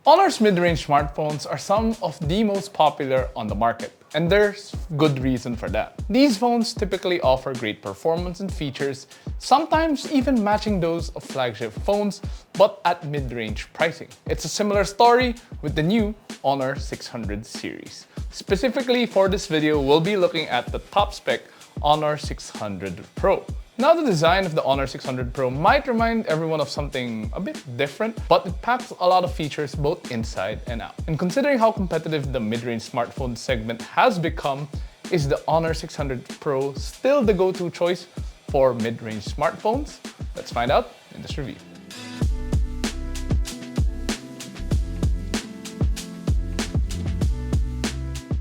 HONOR's mid-range smartphones are some of the most popular on the market, and there's good reason for that. These phones typically offer great performance and features, sometimes even matching those of flagship phones, but at mid-range pricing. It's a similar story with the new HONOR 600 series. Specifically for this video, we'll be looking at the top spec HONOR 600 Pro. Now, the design of the HONOR 600 Pro might remind everyone of something a bit different, but it packs a lot of features both inside and out. And considering how competitive the mid-range smartphone segment has become, is the HONOR 600 Pro still the go-to choice for mid-range smartphones? Let's find out in this review.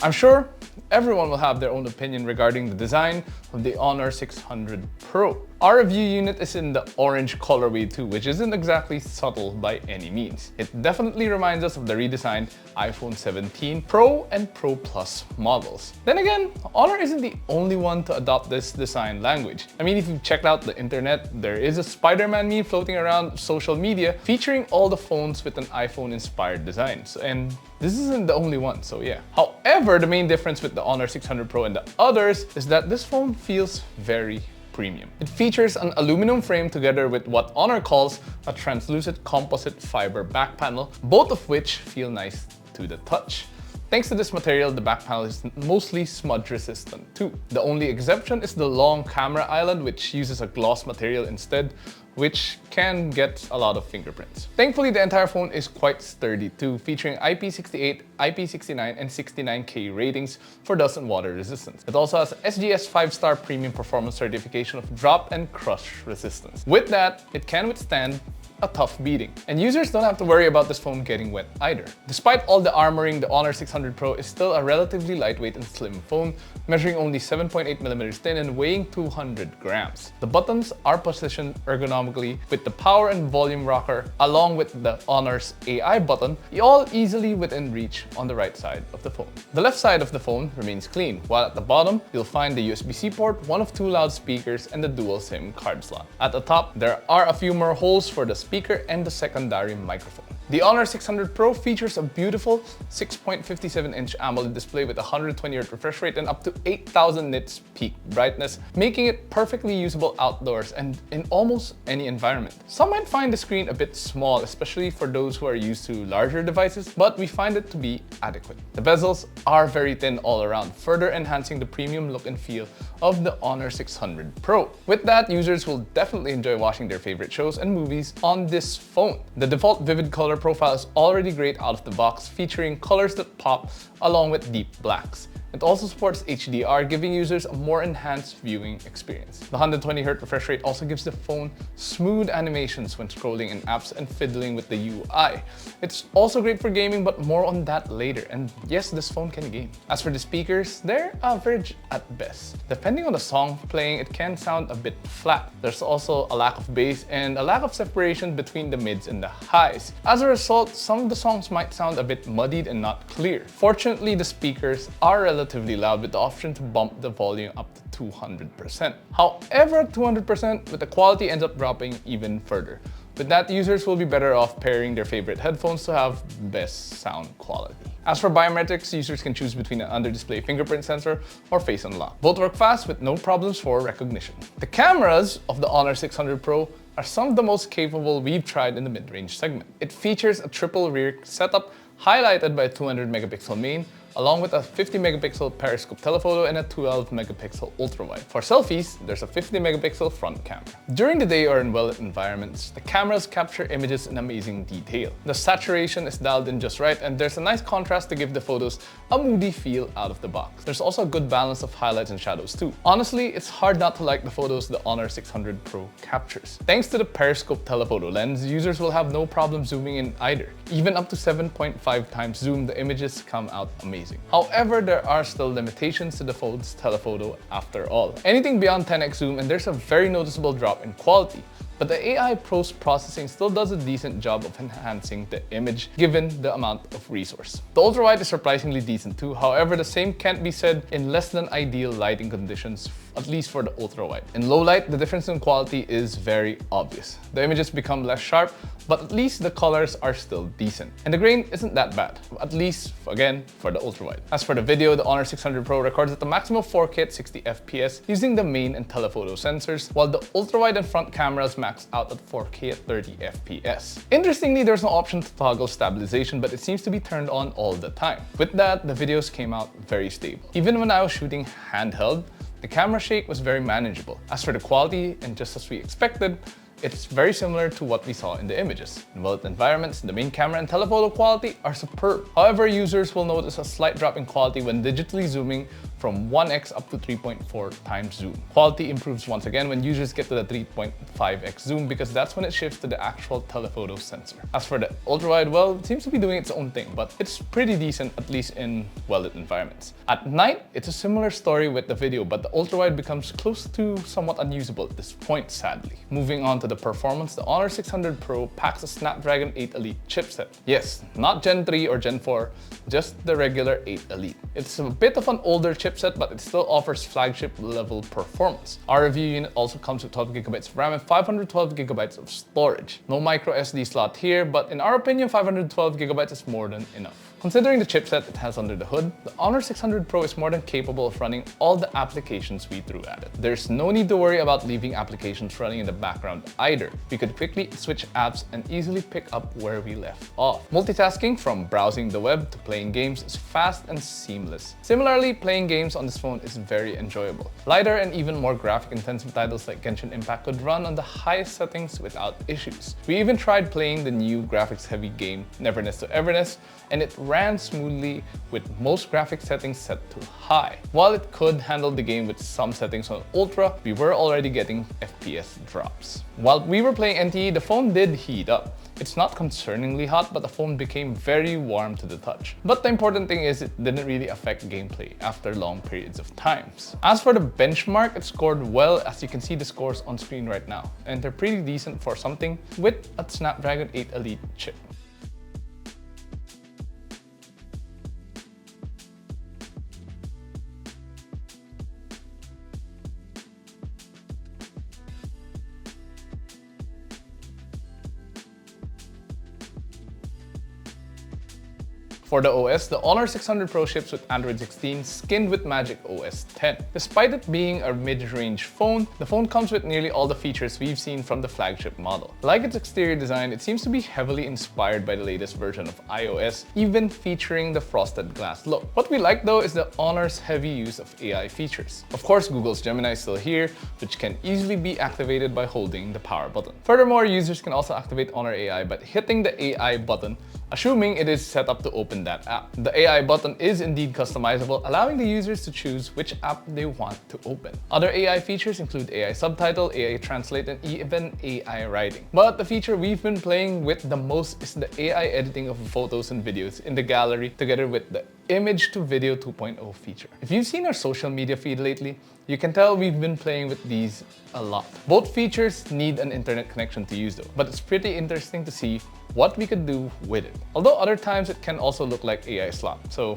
I'm sure everyone will have their own opinion regarding the design of the HONOR 600 Pro. Our review unit is in the orange colorway too, which isn't exactly subtle by any means. It definitely reminds us of the redesigned iPhone 17 Pro and Pro Plus models. Then again, HONOR isn't the only one to adopt this design language. I mean, if you've checked out the internet, there is a Spider-Man meme floating around social media featuring all the phones with an iPhone-inspired designs. And this isn't the only one, so yeah. However, the main difference with the HONOR 600 Pro and the others is that this phone feels very premium. It features an aluminum frame together with what HONOR calls a translucent composite fiber back panel, both of which feel nice to the touch. Thanks to this material, the back panel is mostly smudge resistant too. The only exception is the long camera island, which uses a gloss material instead, which can get a lot of fingerprints. Thankfully, the entire phone is quite sturdy too, featuring IP68, IP69, and 69K ratings for dust and water resistance. It also has SGS 5-star premium performance certification of drop and crush resistance. With that, it can withstand a tough beating. And users don't have to worry about this phone getting wet either. Despite all the armoring, the HONOR 600 Pro is still a relatively lightweight and slim phone, measuring only 7.8mm thin and weighing 200 grams. The buttons are positioned ergonomically with the power and volume rocker along with the HONOR's AI button, all easily within reach on the right side of the phone. The left side of the phone remains clean, while at the bottom, you'll find the USB-C port, one of two loudspeakers, and the dual SIM card slot. At the top, there are a few more holes for the speaker and the secondary microphone. The HONOR 600 Pro features a beautiful 6.57-inch AMOLED display with 120Hz refresh rate and up to 8000 nits peak brightness, making it perfectly usable outdoors and in almost any environment. Some might find the screen a bit small, especially for those who are used to larger devices, but we find it to be adequate. The bezels are very thin all around, further enhancing the premium look and feel of the HONOR 600 Pro. With that, users will definitely enjoy watching their favorite shows and movies on this phone. The default vivid color profile is already great out of the box, featuring colors that pop along with deep blacks. It also supports HDR, giving users a more enhanced viewing experience. The 120Hz refresh rate also gives the phone smooth animations when scrolling in apps and fiddling with the UI. It's also great for gaming, but more on that later. And yes, this phone can game. As for the speakers, they're average at best. Depending on the song playing, it can sound a bit flat. There's also a lack of bass and a lack of separation between the mids and the highs. As a result, some of the songs might sound a bit muddied and not clear. Fortunately, the speakers are relatively loud with the option to bump the volume up to 200%. However, at 200%, the quality ends up dropping even further. With that, users will be better off pairing their favorite headphones to have best sound quality. As for biometrics, users can choose between an under-display fingerprint sensor or face unlock. Both work fast with no problems for recognition. The cameras of the HONOR 600 Pro are some of the most capable we've tried in the mid-range segment. It features a triple rear setup highlighted by a 200-megapixel main, along with a 50-megapixel periscope telephoto and a 12-megapixel ultrawide. For selfies, there's a 50-megapixel front camera. During the day or in well-lit environments, the cameras capture images in amazing detail. The saturation is dialed in just right, and there's a nice contrast to give the photos a moody feel out of the box. There's also a good balance of highlights and shadows too. Honestly, it's hard not to like the photos the HONOR 600 Pro captures. Thanks to the periscope telephoto lens, users will have no problem zooming in either. Even up to 7.5 times zoom, the images come out amazing. However, there are still limitations to the phone's telephoto after all. Anything beyond 10x zoom and there's a very noticeable drop in quality. But the AI post-processing still does a decent job of enhancing the image given the amount of resource. The ultrawide is surprisingly decent too, however the same can't be said in less than ideal lighting conditions at least for the ultra wide. In low light, the difference in quality is very obvious. The images become less sharp, but at least the colors are still decent. And the grain isn't that bad, at least again for the ultra wide. As for the video, the HONOR 600 Pro records at the maximum 4K at 60 FPS using the main and telephoto sensors, while the ultra wide and front cameras max out at 4K at 30 FPS. Interestingly, there's no option to toggle stabilization, but it seems to be turned on all the time. With that, the videos came out very stable. Even when I was shooting handheld, the camera shake was very manageable. As for the quality, and just as we expected, it's very similar to what we saw in the images. In both environments, the main camera and telephoto quality are superb. However, users will notice a slight drop in quality when digitally zooming from 1x up to 3.4 times zoom. Quality improves once again when users get to the 3.5x zoom because that's when it shifts to the actual telephoto sensor. As for the ultra-wide, well, it seems to be doing its own thing, but it's pretty decent, at least in well-lit environments. At night, it's a similar story with the video, but the ultra-wide becomes close to somewhat unusable at this point, sadly. Moving on to the performance, the HONOR 600 Pro packs a Snapdragon 8 Elite chipset. Yes, not Gen 3 or Gen 4, just the regular 8 Elite. It's a bit of an older chipset, but it still offers flagship level performance. Our review unit also comes with 12GB of RAM and 512GB of storage. No micro SD slot here, but in our opinion, 512GB is more than enough. Considering the chipset it has under the hood, the HONOR 600 Pro is more than capable of running all the applications we threw at it. There's no need to worry about leaving applications running in the background either. We could quickly switch apps and easily pick up where we left off. Multitasking from browsing the web to playing games is fast and seamless. Similarly, playing games on this phone is very enjoyable. Lighter and even more graphic-intensive titles like Genshin Impact could run on the highest settings without issues. We even tried playing the new graphics-heavy game Neverness to Everness, and it ran smoothly with most graphics settings set to high. While it could handle the game with some settings on ultra, we were already getting FPS drops. While we were playing NTE, the phone did heat up. It's not concerningly hot, but the phone became very warm to the touch. But the important thing is it didn't really affect gameplay after long periods of times. As for the benchmark, it scored well, as you can see the scores on screen right now, and they're pretty decent for something with a Snapdragon 8 Elite chip. For the OS, the HONOR 600 Pro ships with Android 16 skinned with Magic OS 10. Despite it being a mid-range phone, the phone comes with nearly all the features we've seen from the flagship model. Like its exterior design, it seems to be heavily inspired by the latest version of iOS, even featuring the frosted glass look. What we like though is the HONOR's heavy use of AI features. Of course, Google's Gemini is still here, which can easily be activated by holding the power button. Furthermore, users can also activate HONOR AI by hitting the AI button, assuming it is set up to open that app. The AI button is indeed customizable, allowing the users to choose which app they want to open. Other AI features include AI subtitle, AI translate, and even AI writing. But the feature we've been playing with the most is the AI editing of photos and videos in the gallery, together with the Image to Video 2.0 feature. If you've seen our social media feed lately, you can tell we've been playing with these a lot. Both features need an internet connection to use though, but it's pretty interesting to see what we could do with it. Although other times it can also look like AI slop, so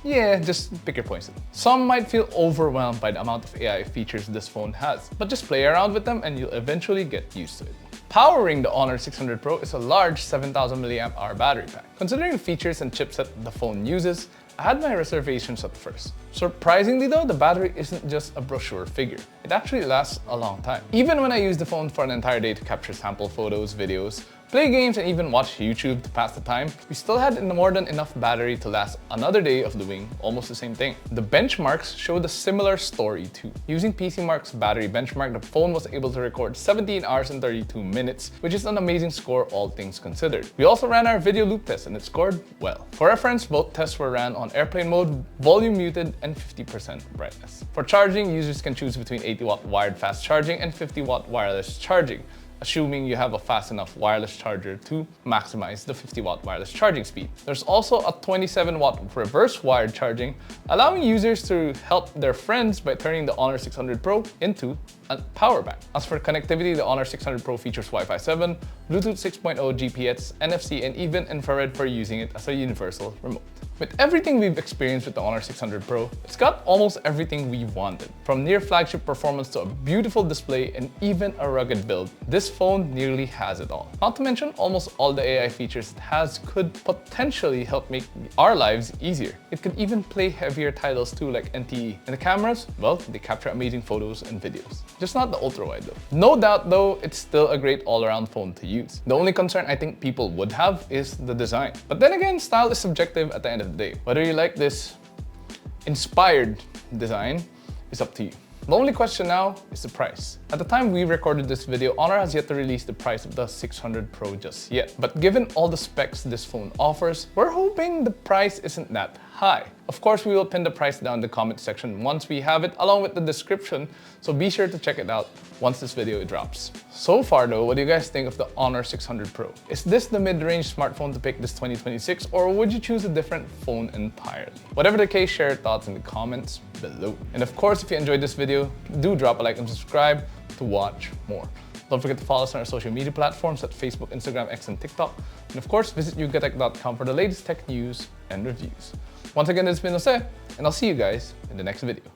yeah, just pick your poison. Some might feel overwhelmed by the amount of AI features this phone has, but just play around with them and you'll eventually get used to it. Powering the HONOR 600 Pro is a large 7,000 mAh battery pack. Considering the features and chipset the phone uses, I had my reservations at first. Surprisingly though, the battery isn't just a brochure figure. It actually lasts a long time. Even when I use the phone for an entire day to capture sample photos, videos, play games, and even watch YouTube to pass the time, we still had more than enough battery to last another day of doing almost the same thing. The benchmarks showed a similar story too. Using PCMark's battery benchmark, the phone was able to record 17 hours and 32 minutes, which is an amazing score all things considered. We also ran our video loop test and it scored well. For reference, both tests were ran on airplane mode, volume muted, and 50% brightness. For charging, users can choose between 80-watt wired fast charging and 50-watt wireless charging, assuming you have a fast enough wireless charger to maximize the 50-watt wireless charging speed. There's also a 27-watt reverse wired charging, allowing users to help their friends by turning the HONOR 600 Pro into a power bank. As for connectivity, the HONOR 600 Pro features Wi-Fi 7, Bluetooth 6.0 GPS, NFC, and even infrared for using it as a universal remote. With everything we've experienced with the HONOR 600 Pro, it's got almost everything we wanted. From near flagship performance to a beautiful display and even a rugged build, this phone nearly has it all. Not to mention, almost all the AI features it has could potentially help make our lives easier. It could even play heavier titles too, like NTE. And the cameras, well, they capture amazing photos and videos. Just not the ultra-wide though. No doubt though, it's still a great all-around phone to use. The only concern I think people would have is the design. But then again, style is subjective at the end of the day. Whether you like this inspired design is up to you. The only question now is the price. At the time we recorded this video, HONOR has yet to release the price of the 600 Pro just yet. But given all the specs this phone offers, we're hoping the price isn't that high. Of course, we will pin the price down in the comment section once we have it, along with the description, so be sure to check it out once this video drops. So far though, what do you guys think of the HONOR 600 Pro? Is this the mid-range smartphone to pick this 2026, or would you choose a different phone entirely? Whatever the case, share your thoughts in the comments below. And of course, if you enjoyed this video, do drop a like and subscribe to watch more. Don't forget to follow us on our social media platforms at Facebook, Instagram, X, and TikTok. And of course, visit yugatech.com for the latest tech news and reviews. Once again, this has been Jose, and I'll see you guys in the next video.